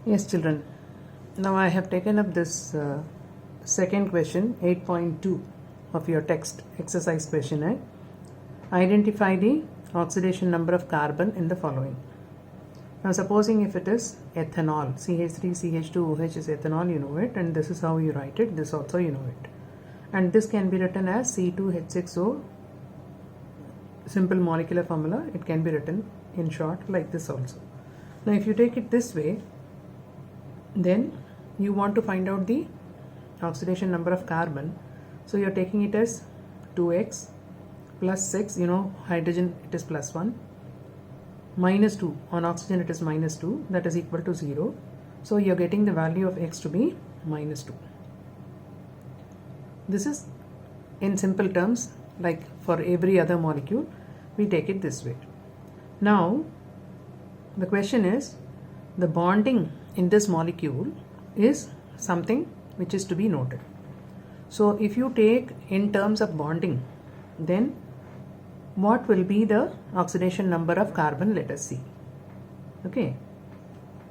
Yes, children. Now I have taken up this second question, 8.2 of your text exercise questionnaire. Identify the oxidation number of carbon in the following. Now, supposing if it is ethanol, CH3, CH2OH is ethanol, you know it, and this is how you write it, this also you know it. And this can be written as C2H6O, simple molecular formula. It can be written in short like this also. Now, if you take it this way, then you want to find out the oxidation number of carbon. So you're taking it as 2x plus 6, hydrogen it is plus 1, minus 2, on oxygen it is minus 2, that is equal to 0. So you're getting the value of x to be minus 2. This is in simple terms, like for every other molecule, we take it this way. Now, the question is, the bonding in this molecule is something which is to be noted. So if you take in terms of bonding, then what will be the oxidation number of carbon? Let us see. Okay.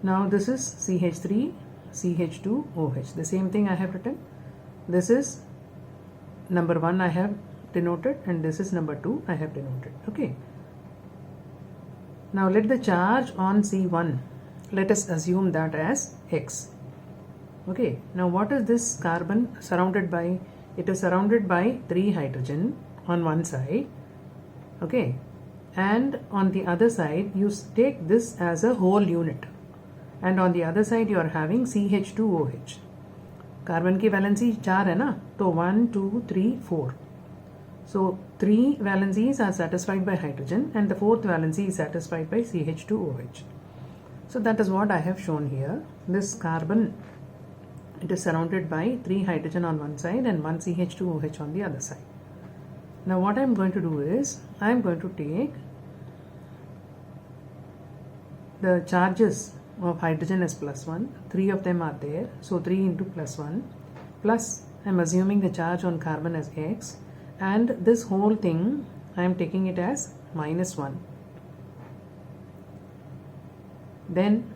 Now this is CH3, CH2OH. The same thing I have written. This is number 1 I have denoted, and this is number 2 I have denoted. Okay. Now let the charge on C1, let us assume that as X. Okay. Now what is this carbon surrounded by? It is surrounded by 3 hydrogen on one side. Okay. And on the other side, you take this as a whole unit. And on the other side, you are having CH2OH. Carbon की valency 4 है ना, तो 1, 2, 3, 4. So 3 valencies are satisfied by hydrogen and the 4th valency is satisfied by CH2OH. So that is what I have shown here. This carbon, it is surrounded by 3 hydrogen on one side and 1 CH2OH on the other side. Now what I am going to do is, I am going to take the charges of hydrogen as plus 1, 3 of them are there, so 3 into plus 1, plus I am assuming the charge on carbon as X, and this whole thing I am taking it as minus 1. Then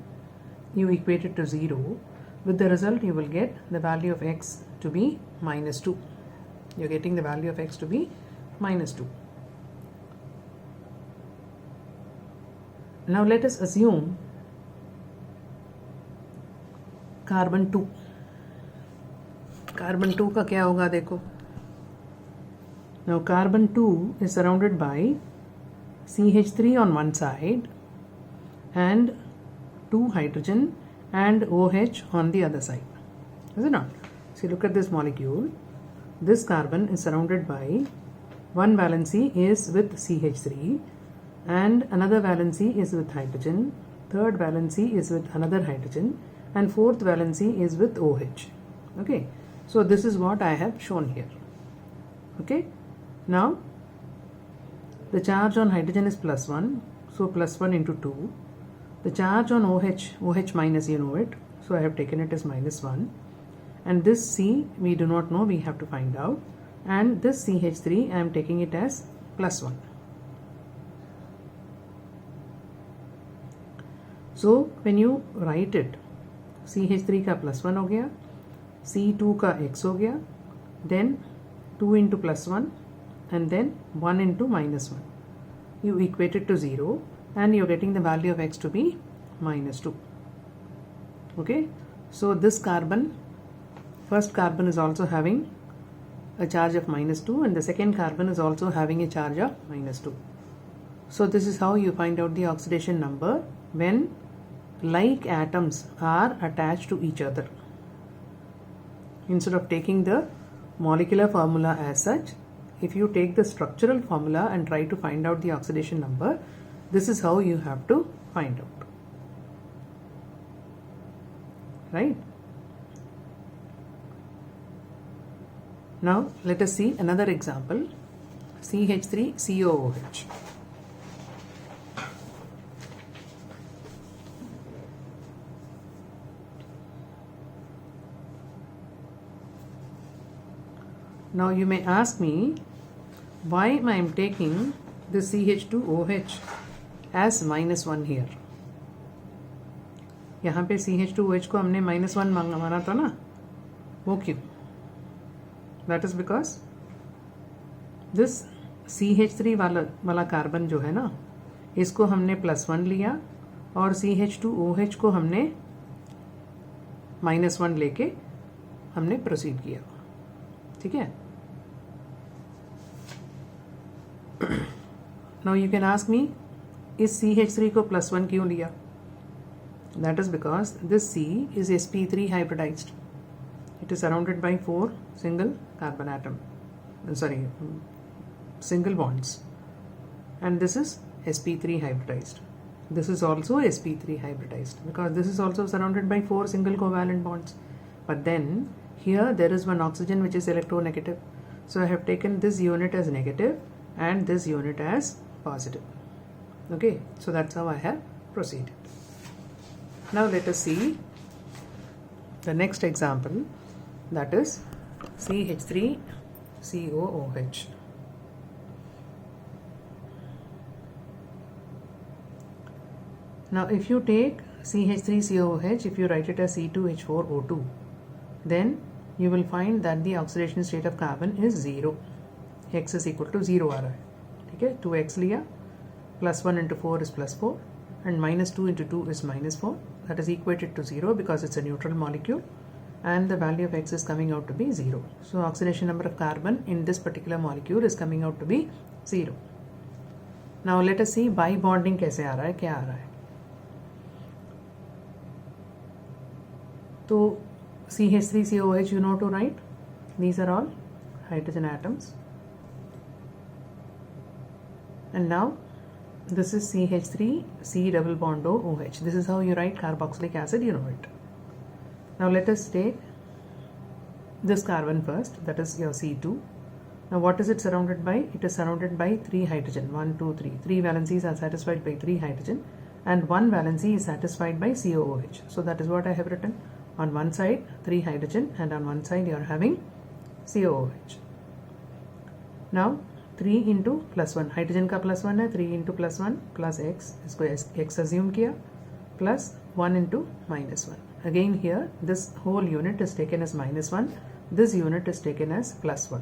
you equate it to 0. With the result, you will get the value of X to be minus 2. You are getting the value of X to be minus 2. Now let us assume carbon 2. Carbon 2 का क्या होगा देखो. Now carbon 2 is surrounded by CH3 on one side and 2 hydrogen and OH on the other side. Is it not? So look at this molecule. This carbon is surrounded by one valency is with CH3 and another valency is with hydrogen, third valency is with another hydrogen, and fourth valency is with OH. Okay. So this is what I have shown here. Okay. Now the charge on hydrogen is plus 1. So plus 1 into 2. The charge on OH minus, you know it. So I have taken it as minus 1. And this C we do not know, we have to find out. And this CH3 I am taking it as plus 1. So when you write it, CH3 का plus 1 हो गया, C2 का X हो गया, then 2 into plus 1 and then 1 into minus 1. You equate it to 0 and you are getting the value of X to be minus 2. Okay. So this carbon, first carbon is also having a charge of minus 2 and the second carbon is also having a charge of minus 2. So this is how you find out the oxidation number when like atoms are attached to each other. Instead of taking the molecular formula as such, if you take the structural formula and try to find out the oxidation number, this is how you have to find out. Right? Now let us see another example. CH3COOH. Now you may ask me, why I am taking this CH2OH as minus 1 here. यहाँ पे CH2OH को हमने -1 माना था ना, वो क्यों? That is because this CH3 वाला कार्बन जो है ना, इसको हमने +1 लिया और CH2OH को हमने -1 लेके हमने प्रोसीड किया, ठीक है। Now you can ask me, इस CH3 को +1 क्यों लिया? That is because this C is sp3 hybridized. It is surrounded by 4 single carbon atom, single bonds, and this is sp3 hybridized. This is also sp3 hybridized because this is also surrounded by 4 single covalent bonds. But then here there is one oxygen which is electronegative. So I have taken this unit as negative and this unit as positive. Okay, so that's how I have proceeded. Now let us see the next example, that is CH3COOH. Now if you take CH3COOH, if you write it as C2H4O2, then you will find that the oxidation state of carbon is 0. X is equal to 0 आ रहा है, ठीक है। 2x लिया, +1 into 4 is +4 and -2 into 2 is -4. That is equated to 0 because it's a neutral molecule and the value of X is coming out to be 0. So oxidation number of carbon in this particular molecule is coming out to be 0. Now let us see bi bonding कैसे आ रहा है, क्या आ रहा है। तो CH3COOH you know to write, these are all hydrogen atoms, and now this is CH3 C double bond OH. This is how you write carboxylic acid, you know it. Now let us take this carbon first, that is your C2. Now what is it surrounded by? It is surrounded by 3 hydrogen, 1 2 3. 3 valencies are satisfied by 3 hydrogen and 1 valency is satisfied by COOH. So that is what I have written. On one side 3 hydrogen and on one side you are having COOH. Now 3 into +1, hydrogen का +1 है, 3 into +1 plus x, इसको x assume किया, plus 1 into -1. Again here this whole unit is taken as -1, this unit is taken as +1.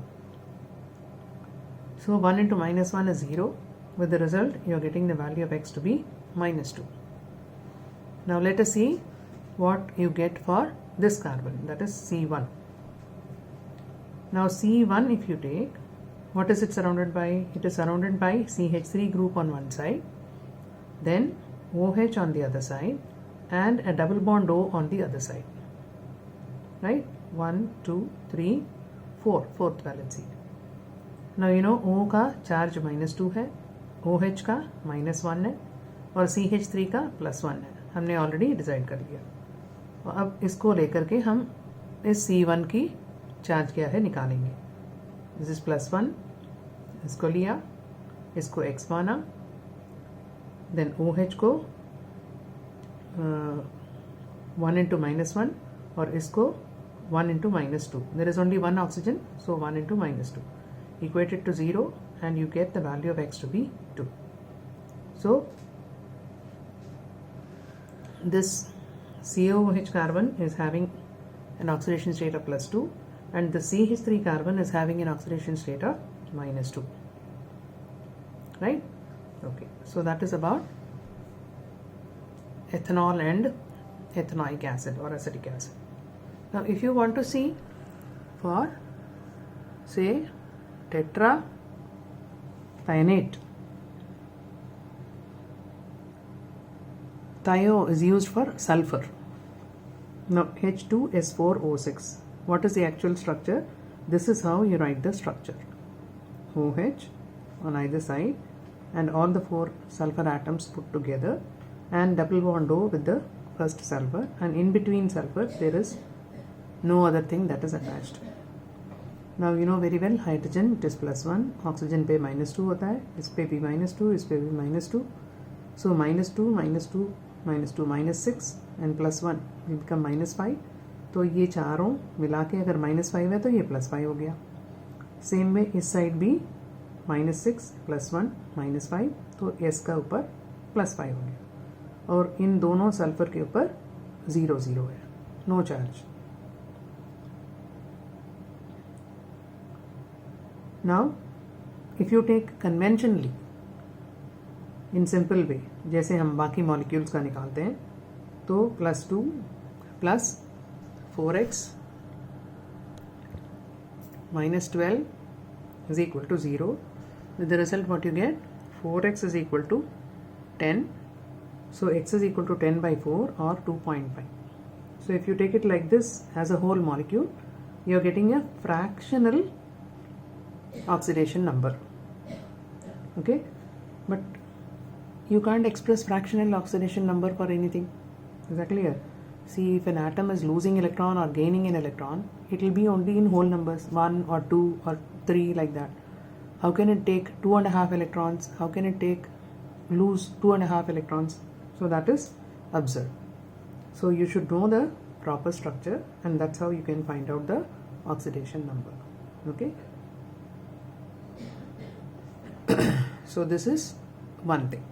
So 1 into -1 is 0. With the result you are getting the value of x to be -2. Now let us see what you get for this carbon, that is C1. Now C1, if you take, what is it surrounded by? It is surrounded by CH3 group on one side, then OH on the other side and a double bond O on the other side, right? 1 2 3 4, fourth valency. Now you know O का charge -2 है, OH का -1 है और CH3 का +1 है, हमने already decide कर लिया। अब इसको लेकर के हम इस C1 की चार्ज क्या है निकालेंगे। दिस इज +1, इसको लिया, इसको x माना, देन OH को 1 into -1 और इसको 1 into -2. There is only one oxygen, so 1 into -2 equated to 0 and you get the value of x to be 2. So this COOH carbon is having an oxidation state of +2 and the CH3 carbon is having an oxidation state of -2, right? Okay, so that is about ethanol and ethanoic acid or acetic acid. Now if you want to see for say tetracyanate, thio is used for sulfur. Now H2S4O6, what is the actual structure? This is how you write the structure. OH on either side and all the 4 sulfur atoms put together and double bond O with the first sulfur, and in between sulfur there is no other thing that is attached. Now you know very well hydrogen it is +1, oxygen पे -2 होता है, इस पे भी -2, इस पे भी -2, so -2 -2 -2 -6 and +1 will become -5. तो ये चारों मिला के अगर -5 है तो ये +5 हो गया। सेम में इस साइड भी -6 +1 -5, तो S का ऊपर +5 हो गया और इन दोनों सल्फर के ऊपर 0 0 है, no charge. Now if you take conventionally in simple way, जैसे हम बाकी molecules का निकालते हैं, तो +2 plus 4x minus 12 is equal to 0. With the result, what you get? 4x is equal to 10. So x is equal to 10 by 4 or 2.5. So if you take it like this as a whole molecule, you are getting a fractional oxidation number. Okay, but you can't express fractional oxidation number for anything. Is that clear? See, if an atom is losing electron or gaining an electron, it will be only in whole numbers, 1 or 2 or 3, like that. How can it take 2.5 electrons? How can it lose 2.5 electrons? So that is absurd. So you should know the proper structure, and that's how you can find out the oxidation number. Okay. So this is one thing.